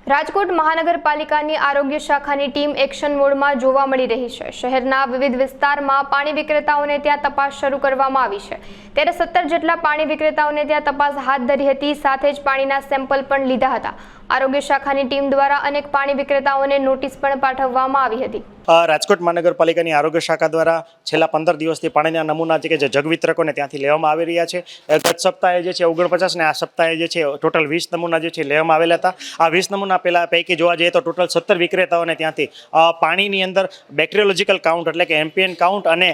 રાજકોટ મહાનગરપાલિકાની આરોગ્ય શાખાની ટીમ એક્શન મોડમાં જોવા મળી રહી છે। શહેરના વિવિધ વિસ્તારમાં પાણી વિક્રેતાઓને ત્યાં તપાસ શરૂ કરવામાં આવી છે। ત્યારે 17 જેટલા પાણી વિક્રેતાઓને ત્યાં તપાસ હાથ ધરી હતી, સાથે જ પાણીના સેમ્પલ પણ લીધા હતા। આરોગ્ય શાખાની ટીમ દ્વારા અનેક પાણી વિક્રેતાઓને નોટિસ પણ પાઠવવામાં આવી હતી। રાજકોટ મહાનગરપાલિકાની આરોગ્ય શાખા દ્વારા છેલ્લા 15 દિવસથી પાણીના નમૂના જે જગ વિતરકોને ત્યાંથી લેવામાં આવી રહ્યા છે। ગત સપ્તાહે જે છે 49 ને આ સપ્તાહે જે છે ટોટલ 20 નમૂના જે છે લેવામાં આવેલા હતા। આ 20 નમૂના પહેલા પૈકી જોવા જઈએ તો ટોટલ 17 વિક્રેતાઓને ત્યાંથી પાણીની અંદર બેક્ટેરિયોલોજીકલ કાઉન્ટ એટલે કે એમપીએન કાઉન્ટ અને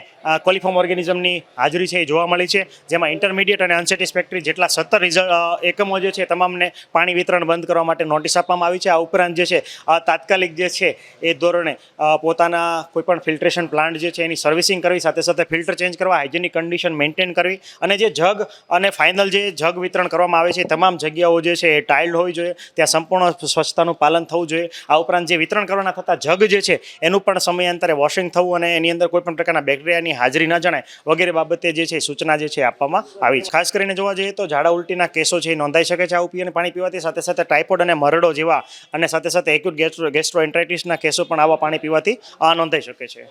કોલિફોર્મ ઓર્ગેનિઝમની હાજરી છે એ જોવા મળી છે। જેમાં ઇન્ટરમીડિયેટ અને અનસેટિસ્ફેક્ટરી જેટલા 17 એકમો જે છે તમામને પાણી વિતરણ બંધ કરવા માટે નોટિસ આપવામાં આવી છે। આ ઉપરાંત જે છે તાત્કાલિક જે છે એ ધોરણે પોતાના કોઈપણ ફિલ્ટ્રેશન પ્લાન્ટ જે છે એની સર્વિસિંગ કરવી, સાથે સાથે ફિલ્ટર ચેન્જ કરવા, હાઇજેનિક કન્ડિશન મેન્ટેન કરવી અને જે જગ અને ફાઇનલ જે જગ વિતરણ કરવામાં આવે છે તમામ જગ્યાઓ જે છે એ ટાઇલ્ડ હોવી જોઈએ, ત્યાં સંપૂર્ણ સ્વચ્છતાનું પાલન થવું જોઈએ। આ ઉપરાંત જે વિતરણ કરવાના થતા જગ જે છે એનું પણ સમયાંતરે વોશિંગ થવું અને એની અંદર કોઈપણ પ્રકારના બેક્ટેરિયાની હાજરી ન જણાય વગેરે બાબતે જે છે સૂચના જે છે આપવામાં આવી છે। ખાસ કરીને જોવા જઈએ તો ઝાડા ઉલટીના કેસો છે એ નોંધાઈ શકે છે આ પાણી પીવાથી, સાથે સાથે ટાઇફોઇડ અને મરડો જેવા અને સાથે સાથે એક્યુટ ગેસ્ટ્રોએન્ટરાઇટિસના કેસો પણ આવા પાણી પીવાથી નોંધાઈ શકે છે।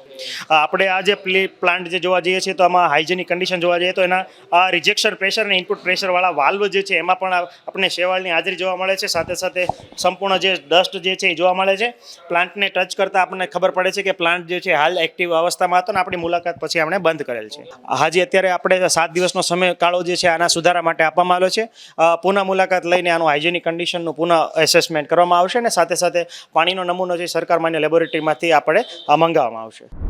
આપણે આ જે પ્લાન્ટ જે જોવા જઈએ છીએ તો આમાં હાઇજેનિક કન્ડિશન જોવા જઈએ તો એના રિજેક્શન પ્રેશર અને ઇનપુટ પ્રેશરવાળા વાલ્વ જે છે એમાં પણ આપણે શેવાળની હાજરી જોવા મળે છે। સાથે સાથે સંપૂર્ણ જે ડસ્ટ જે છે એ જોવા મળે છે। પ્લાન્ટને ટચ કરતાં આપણને ખબર પડે છે કે પ્લાન્ટ જે છે હાલ એક્ટિવ અવસ્થામાં હતો ને આપણી મુલાકાત પછી આપણે બંધ કરેલ છે। હાજી અત્યારે આપણે 7 દિવસનો સમયગાળો જે છે આના સુધારા માટે આપવામાં આવ્યો છે। પુનઃ મુલાકાત લઈને આનું હાઇજેનિક કન્ડિશનનું પુનઃ એસેસમેન્ટ કરવામાં આવશે અને સાથે સાથે પાણીનો નમૂનો જે સરકાર માન્ય લેબોરેટરીમાંથી આપણે મંગાવવામાં આવશે।